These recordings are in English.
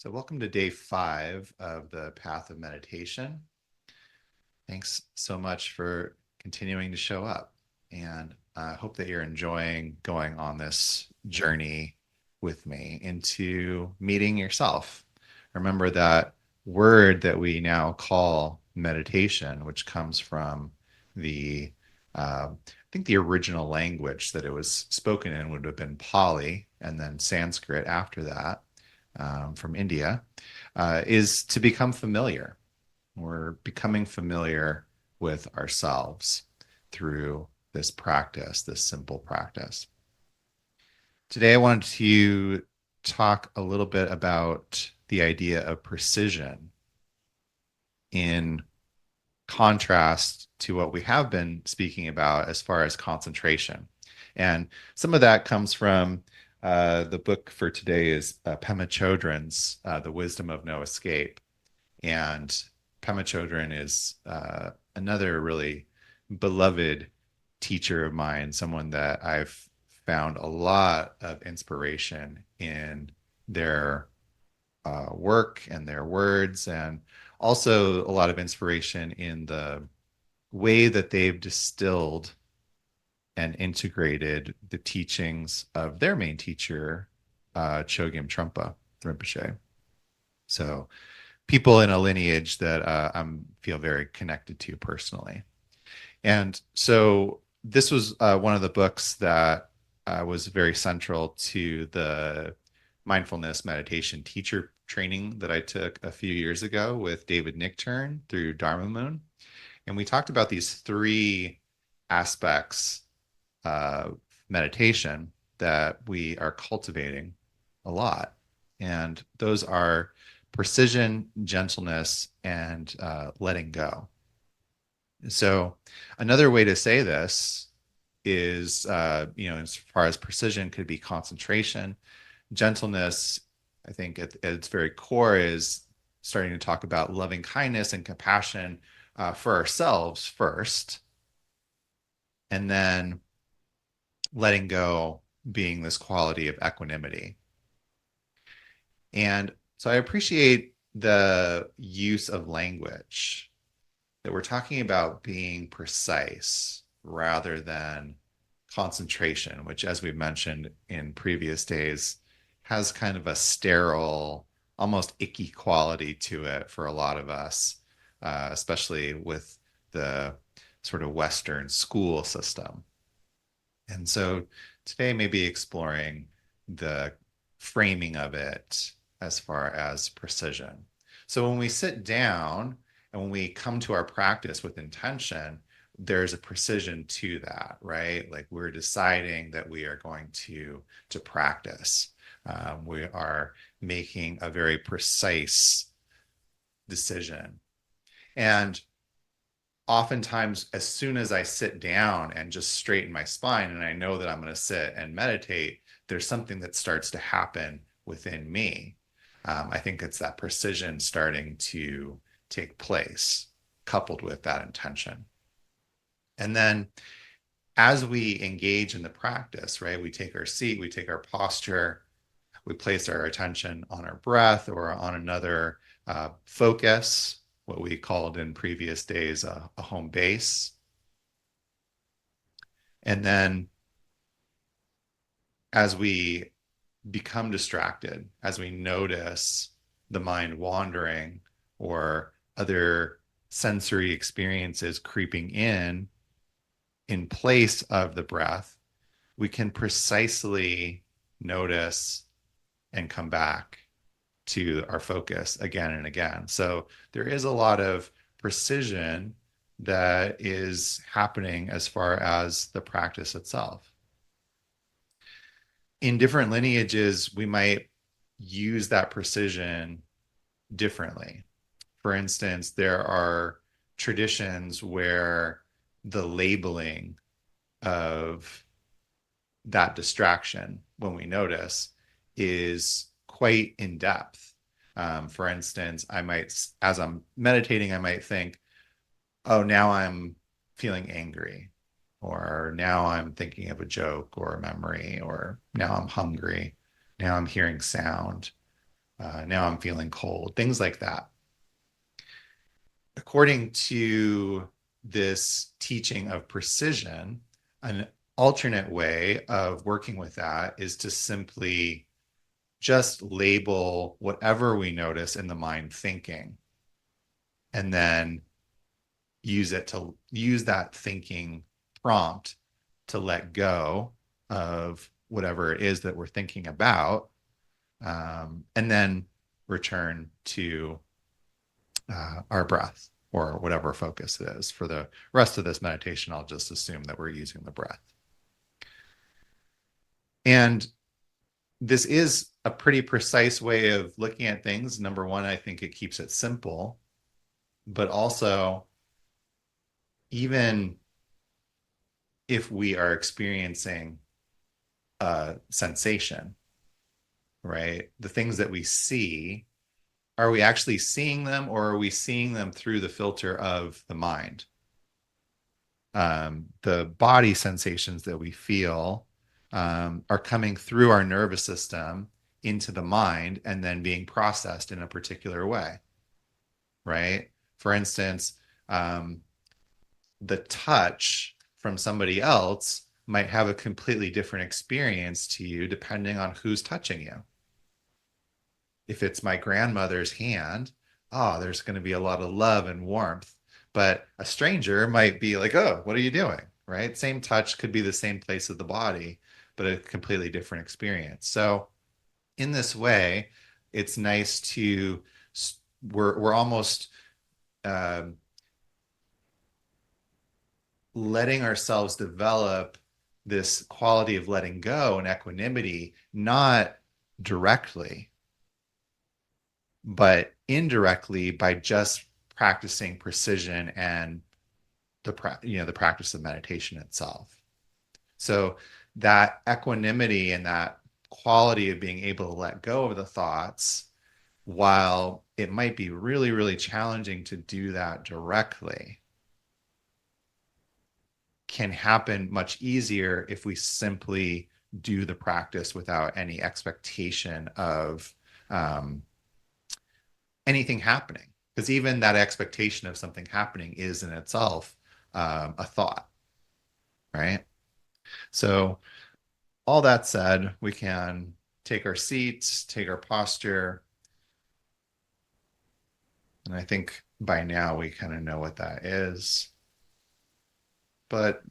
So welcome to day 5 of the Path of Meditation. Thanks so much for continuing to show up. And I hope that you're enjoying going on this journey with me into meeting yourself. Remember that word that we now call meditation, which comes from I think the original language that it was spoken in would have been Pali and then Sanskrit after that, from India, is to become familiar. We're becoming familiar with ourselves through this practice, this simple practice. Today, I wanted to talk a little bit about the idea of precision in contrast to what we have been speaking about as far as concentration. And some of that comes from the book for today is Pema Chödrön's The Wisdom of No Escape. And Pema Chödrön is another really beloved teacher of mine, someone that I've found a lot of inspiration in their work and their words, and also a lot of inspiration in the way that they've distilled and integrated the teachings of their main teacher, Chogyam Trungpa Rinpoche. So people in a lineage that I feel very connected to personally. And so this was one of the books that was very central to the mindfulness meditation teacher training that I took a few years ago with David Nichtern through Dharma Moon. And we talked about these 3 aspects of meditation that we are cultivating a lot. And those are precision, gentleness, and letting go. So another way to say this is, as far as precision could be concentration. Gentleness, I think at its very core, is starting to talk about loving kindness and compassion for ourselves first, and then letting go being this quality of equanimity. And so I appreciate the use of language that we're talking about being precise rather than concentration, which, as we've mentioned in previous days, has kind of a sterile, almost icky quality to it for a lot of us, especially with the sort of Western school system. And so today, maybe exploring the framing of it as far as precision. So when we sit down and when we come to our practice with intention, there's a precision to that, right? Like we're deciding that we are going to practice. We are making a very precise decision. And oftentimes, as soon as I sit down and just straighten my spine and I know that I'm going to sit and meditate, there's something that starts to happen within me. I think it's that precision starting to take place, coupled with that intention. And then as we engage in the practice, right, we take our seat, we take our posture, we place our attention on our breath or on another focus, what we called in previous days a home base. And then as we become distracted, as we notice the mind wandering or other sensory experiences creeping in place of the breath, we can precisely notice and come back to our focus again and again. So there is a lot of precision that is happening as far as the practice itself. In different lineages, we might use that precision differently. For instance, there are traditions where the labeling of that distraction when we notice is quite in depth. For instance, I might, as I'm meditating, I might think, oh, now I'm feeling angry, or now I'm thinking of a joke or a memory, or now I'm hungry, now I'm hearing sound. Now I'm feeling cold, things like that. According to this teaching of precision, an alternate way of working with that is to simply just label whatever we notice in the mind thinking, and then use that thinking prompt to let go of whatever it is that we're thinking about, and then return to our breath or whatever focus it is. For the rest of this meditation, I'll just assume that we're using the breath. And this is a pretty precise way of looking at things. Number one, I think it keeps it simple, but also, even if we are experiencing a sensation, right? The things that we see, are we actually seeing them, or are we seeing them through the filter of the mind? The body sensations that we feel are coming through our nervous system into the mind and then being processed in a particular way, right? For instance, the touch from somebody else might have a completely different experience to you depending on who's touching you. If it's my grandmother's hand, oh, there's going to be a lot of love and warmth. But a stranger might be like, oh, what are you doing? Right? Same touch could be the same place of the body, but a completely different experience. So, in this way, it's nice to, we're almost um, letting ourselves develop this quality of letting go and equanimity, not directly, but indirectly, by just practicing precision and the practice of meditation itself. So that equanimity and that quality of being able to let go of the thoughts, while it might be really, really challenging to do that directly, can happen much easier if we simply do the practice without any expectation of um, anything happening. Because even that expectation of something happening is in itself a thought, right? So, all that said, we can take our seats, take our posture. And I think by now we kind of know what that is. But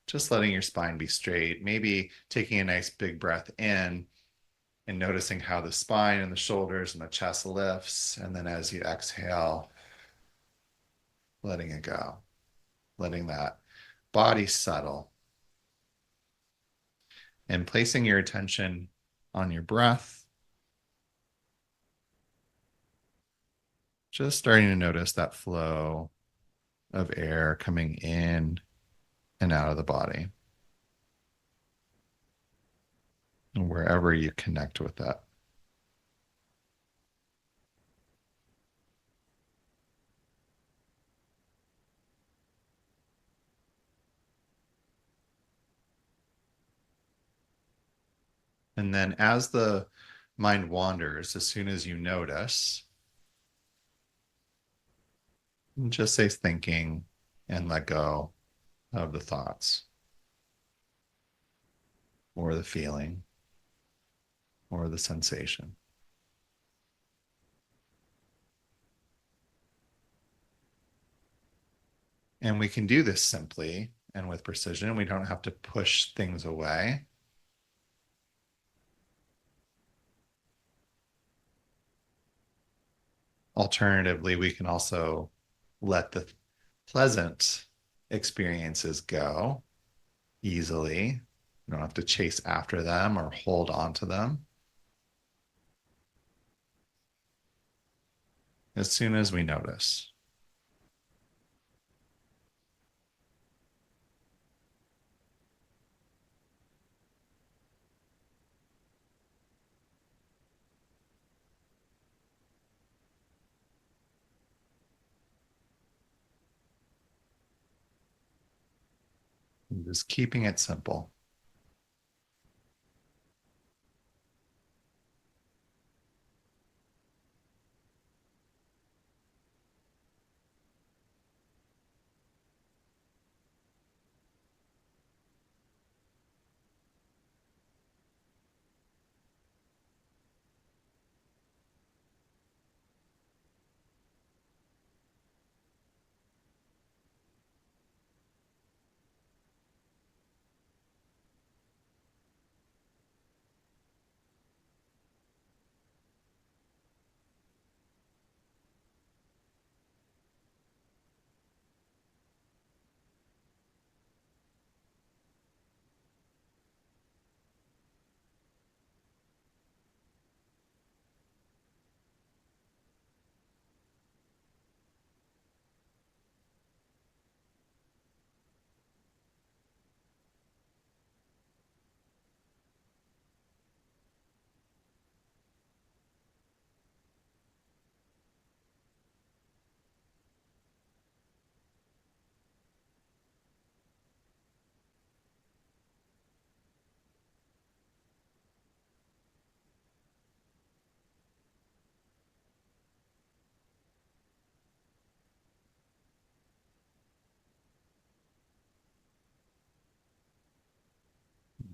just letting your spine be straight, maybe taking a nice big breath in and noticing how the spine and the shoulders and the chest lifts. And then as you exhale, letting it go, letting that body settle, and placing your attention on your breath. Just starting to notice that flow of air coming in and out of the body, and wherever you connect with that. And then as the mind wanders, as soon as you notice, just say thinking and let go of the thoughts or the feeling or the sensation. And we can do this simply and with precision. We don't have to push things away. Alternatively, we can also let the pleasant experiences go easily. You don't have to chase after them or hold on to them. As soon as we notice. Just keeping it simple.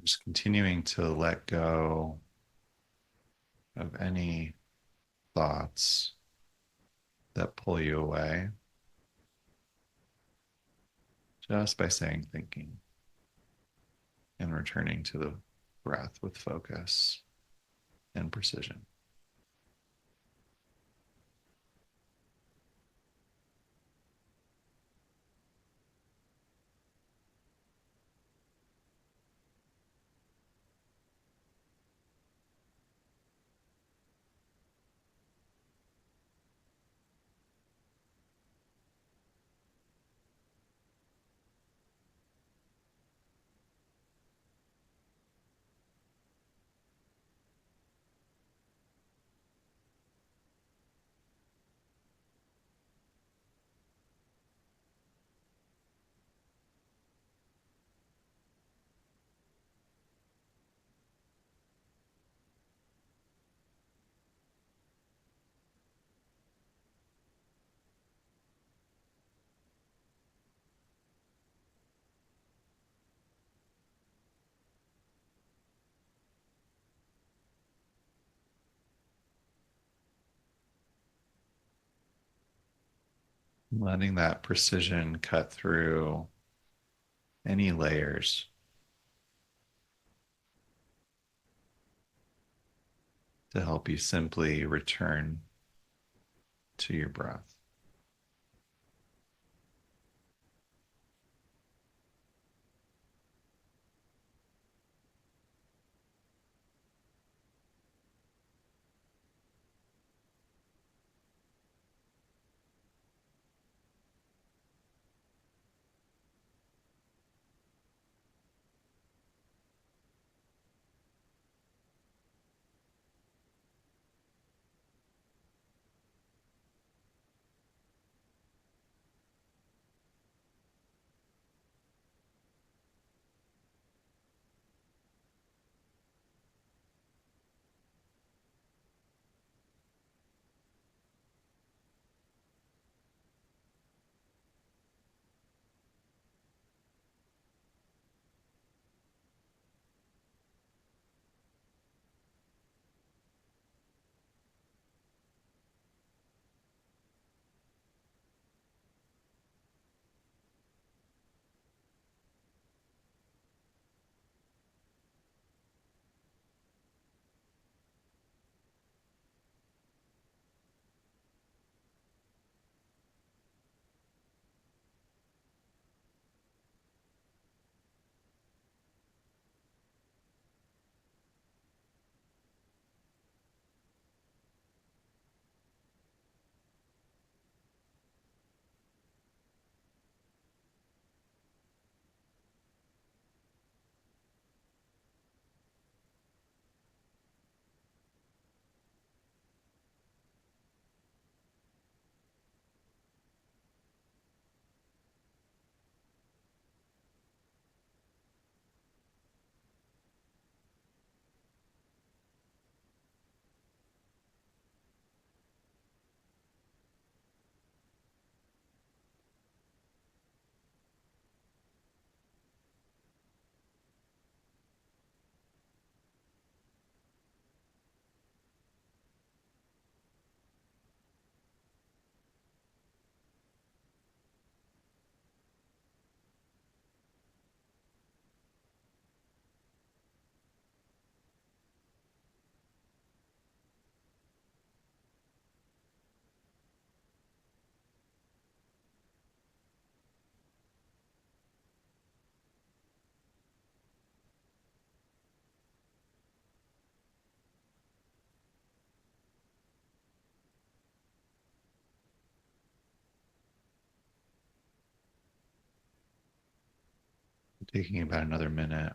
Just continuing to let go of any thoughts that pull you away just by saying thinking and returning to the breath with focus and precision. Letting that precision cut through any layers to help you simply return to your breath. Taking about another minute.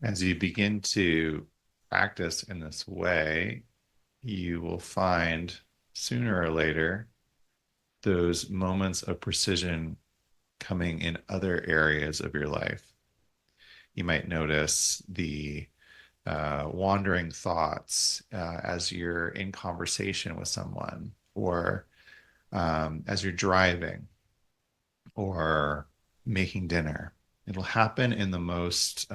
As you begin to practice in this way, you will find sooner or later those moments of precision coming in other areas of your life. You might notice the wandering thoughts as you're in conversation with someone, or as you're driving, or making dinner. It'll happen in the most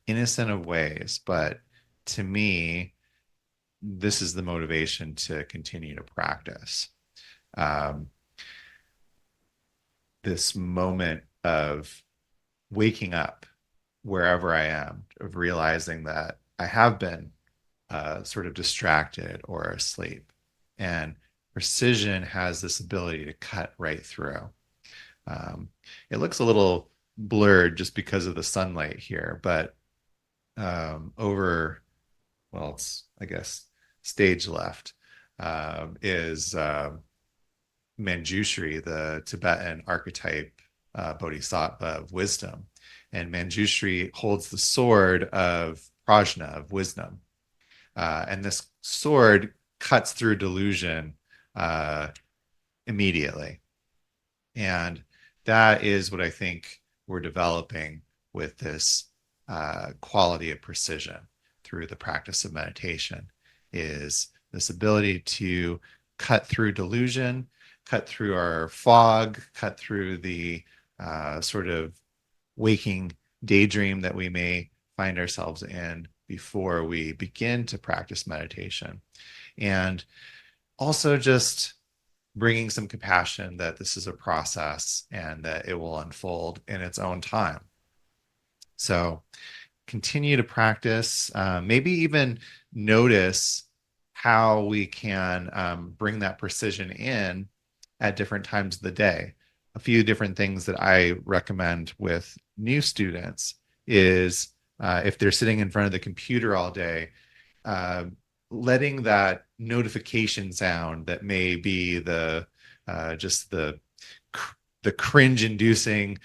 innocent of ways, but to me, this is the motivation to continue to practice. Um, this moment of waking up wherever I am, of realizing that I have been sort of distracted or asleep. And precision has this ability to cut right through. Um, it looks a little blurred just because of the sunlight here, but well, it's, I guess, stage left is Manjushri, the Tibetan archetype bodhisattva of wisdom. And Manjushri holds the sword of prajna, of wisdom. And this sword cuts through delusion uh, immediately. And that is what I think we're developing with this quality of precision through the practice of meditation, is this ability to cut through delusion, cut through our fog, cut through the sort of waking daydream that we may find ourselves in before we begin to practice meditation. And also just bringing some compassion that this is a process and that it will unfold in its own time. So continue to practice, maybe even notice how we can bring that precision in at different times of the day. A few different things that I recommend with new students is if they're sitting in front of the computer all day, uh, letting that notification sound that may be just the cringe-inducing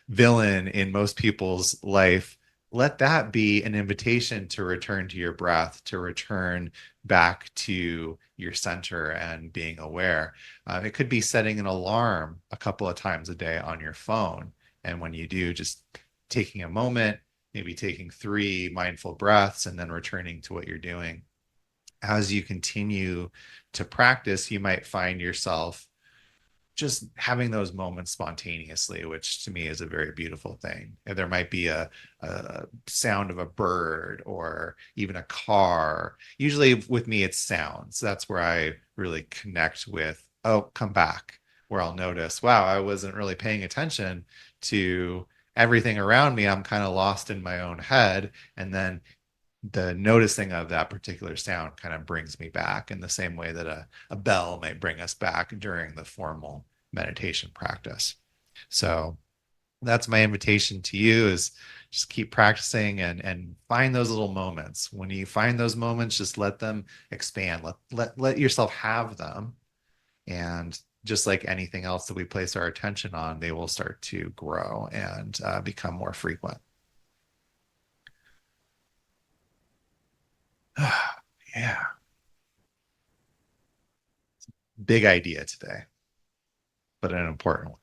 villain in most people's life, let that be an invitation to return to your breath, to return back to your center and being aware. It could be setting an alarm a couple of times a day on your phone, and when you do, just taking a moment, maybe taking 3 mindful breaths and then returning to what you're doing. As you continue to practice, you might find yourself just having those moments spontaneously, which to me is a very beautiful thing. And there might be a sound of a bird or even a car. Usually with me, it's sounds. That's where I really connect with, oh, come back, where I'll notice, wow, I wasn't really paying attention to everything around me. I'm kind of lost in my own head. And then the noticing of that particular sound kind of brings me back in the same way that a bell may bring us back during the formal meditation practice. So that's my invitation to you, is just keep practicing and find those little moments. When you find those moments, just let them expand, let yourself have them. And just like anything else that we place our attention on, they will start to grow and become more frequent. Yeah, big idea today, but an important one.